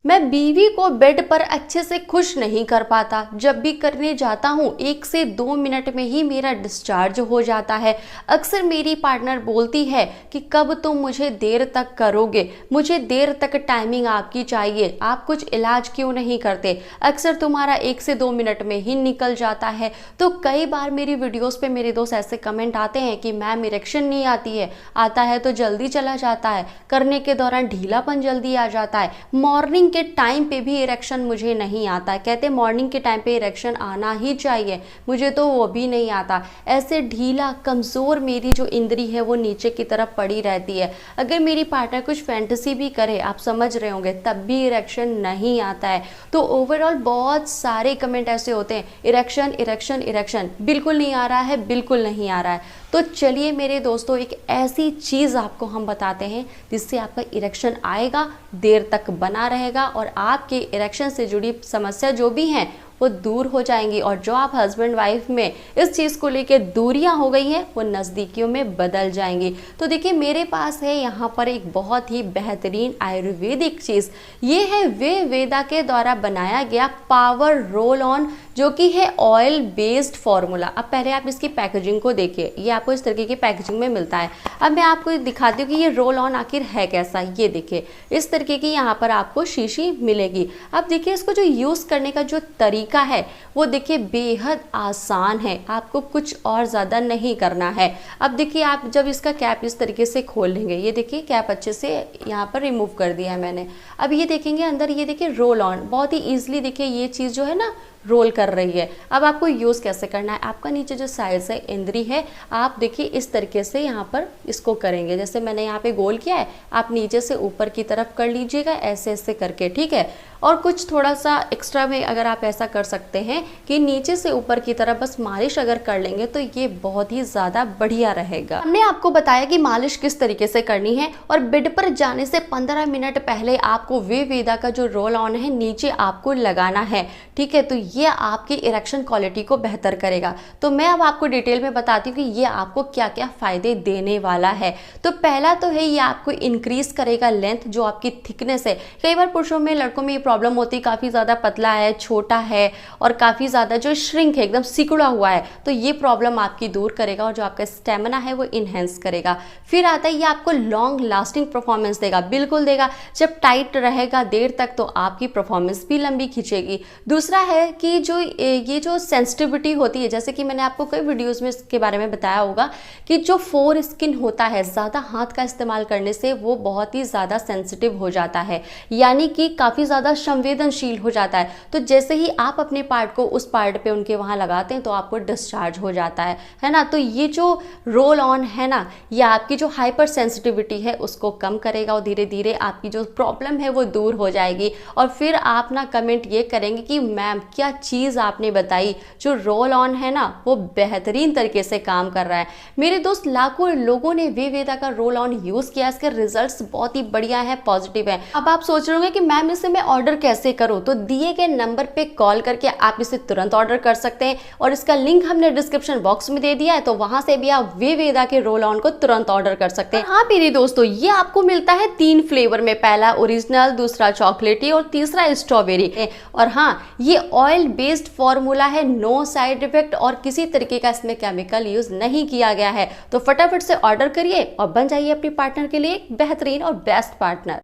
मैं बीवी को बेड पर अच्छे से खुश नहीं कर पाता। जब भी करने जाता हूँ 1 से 2 मिनट में ही मेरा डिस्चार्ज हो जाता है। अक्सर मेरी पार्टनर बोलती है कि कब तुम मुझे देर तक करोगे, मुझे देर तक टाइमिंग आपकी चाहिए, आप कुछ इलाज क्यों नहीं करते, अक्सर तुम्हारा 1 से 2 मिनट में ही निकल जाता है। तो कई बार मेरी वीडियोस पे मेरे दोस्त ऐसे कमेंट आते हैं कि मैम इरेक्शन नहीं आती है, आता है तो जल्दी चला जाता है, करने के दौरान ढीलापन जल्दी आ जाता है, मॉर्निंग के टाइम पे भी इरेक्शन मुझे नहीं आता। कहते मॉर्निंग के टाइम पे इरेक्शन आना ही चाहिए, मुझे तो वो भी नहीं आता। ऐसे ढीला कमज़ोर मेरी जो इंद्री है वो नीचे की तरफ पड़ी रहती है। अगर मेरी पार्टनर कुछ फैंटेसी भी करे, आप समझ रहे होंगे, तब भी इरेक्शन नहीं आता है। तो ओवरऑल बहुत सारे कमेंट ऐसे होते हैं, इरेक्शन इरेक्शन इरेक्शन बिल्कुल नहीं आ रहा है, बिल्कुल नहीं आ रहा है। तो चलिए मेरे दोस्तों, एक ऐसी चीज़ आपको हम बताते हैं जिससे आपका इरेक्शन आएगा, देर तक बना रहेगा और आपके इरेक्शन से जुड़ी समस्या जो भी हैं वो दूर हो जाएंगी। और जो आप हस्बैंड वाइफ में इस चीज़ को लेके दूरियां हो गई हैं वो नज़दीकियों में बदल जाएंगी। तो देखिए मेरे पास है यहाँ पर एक बहुत ही बेहतरीन आयुर्वेदिक चीज़। ये है वेदा के द्वारा बनाया गया पावर रोल ऑन, जो कि है ऑयल बेस्ड फॉर्मूला। अब पहले आप इसकी पैकेजिंग को देखिए, ये आपको इस तरीके की पैकेजिंग में मिलता है। अब मैं आपको दिखाती हूँ कि ये रोल ऑन आखिर है कैसा। ये देखिए इस तरीके की यहाँ पर आपको शीशी मिलेगी। अब देखिए इसको जो यूज़ करने का जो तरीका है वो देखिए बेहद आसान है, आपको कुछ और ज़्यादा नहीं करना है। अब देखिए आप जब इसका कैप इस तरीके से खोल लेंगे, ये देखिए कैप अच्छे से यहाँ पर रिमूव कर दिया है मैंने। अब ये देखेंगे अंदर, ये देखिए रोल ऑन, बहुत ही ईजिली देखिए ये चीज़ जो है ना रोल कर रही है। अब आपको यूज़ कैसे करना है, आपका नीचे जो साइज है इंद्री है, आप देखिए इस तरीके से यहाँ पर इसको करेंगे। जैसे मैंने यहाँ पे गोल किया है, आप नीचे से ऊपर की तरफ कर लीजिएगा ऐसे ऐसे करके, ठीक है। और कुछ थोड़ा सा एक्स्ट्रा में अगर आप ऐसा कर सकते हैं कि नीचे से ऊपर की तरफ बस मालिश अगर कर लेंगे तो ये बहुत ही ज़्यादा बढ़िया रहेगा। हमने आपको बताया कि मालिश किस तरीके से करनी है और बेड पर जाने से 15 मिनट पहले आपको वेदा का जो रोल ऑन है नीचे आपको लगाना है, ठीक है। तो ये आपकी इरेक्शन क्वालिटी को बेहतर करेगा। तो मैं अब आपको डिटेल में बताती हूँ कि ये आपको क्या क्या फ़ायदे देने वाला है। तो पहला तो है ये आपको इंक्रीज करेगा लेंथ, जो आपकी थिकनेस है। कई बार पुरुषों में, लड़कों में ये प्रॉब्लम होती है, काफ़ी ज़्यादा पतला है, छोटा है और काफ़ी ज़्यादा जो श्रिंक है, एकदम सिकुड़ा हुआ है। तो ये प्रॉब्लम आपकी दूर करेगा और जो आपका स्टेमिना है वो इन्हेंस करेगा। फिर आता है ये आपको लॉन्ग लास्टिंग परफॉर्मेंस देगा, बिल्कुल देगा। जब टाइट रहेगा देर तक तो आपकी परफॉर्मेंस भी लंबी खींचेगी। दूसरा है कि ये जो सेंसिटिविटी होती है, जैसे कि मैंने आपको कई वीडियोस में इसके बारे में बताया होगा कि जो फोर स्किन होता है, ज़्यादा हाथ का इस्तेमाल करने से वो बहुत ही ज़्यादा सेंसिटिव हो जाता है, यानी कि काफ़ी ज़्यादा संवेदनशील हो जाता है। तो जैसे ही आप अपने पार्ट को उस पार्ट पे उनके वहाँ लगाते हैं तो आपको डिस्चार्ज हो जाता है ना। तो ये जो रोल ऑन है ना, ये आपकी जो हाइपर सेंसिटिविटी है उसको कम करेगा और धीरे धीरे आपकी जो प्रॉब्लम है वो दूर हो जाएगी। और फिर आप ना कमेंट ये करेंगे कि मैम क्या चीज़ आपने बताई, जो रोल ऑन है ना वो बेहतरीन तरीके से काम कर रहा है। मेरे दोस्त लाखों लोगों ने वेदा का रोल ऑन यूज़ किया, इसके रिजल्ट्स बहुत ही बढ़िया है, पॉजिटिव है। अब आप सोच रहे होंगे कि मैम इसे मैं ऑर्डर कैसे करूं, तो दिए गए नंबर पे कॉल करके आप इसे तुरंत ऑर्डर कर सकते हैं और इसका लिंक हमने डिस्क्रिप्शन बॉक्स में दे दिया है, तो वहां से भी आप वेदा के रोल ऑन को तुरंत ऑर्डर कर सकते हैं। हाँ मेरे दोस्तों, ये आपको मिलता है 3 फ्लेवर में, पहला ओरिजिनल, दूसरा चॉकलेटी और तीसरा स्ट्रॉबेरी। और हाँ, ये ऑयल बेस्ड फॉर्मूला है, नो साइड इफेक्ट और किसी तरीके का इसमें केमिकल यूज नहीं किया गया है। तो फटाफट से ऑर्डर करिए और बन जाइए अपनी पार्टनर के लिए एक बेहतरीन और बेस्ट पार्टनर।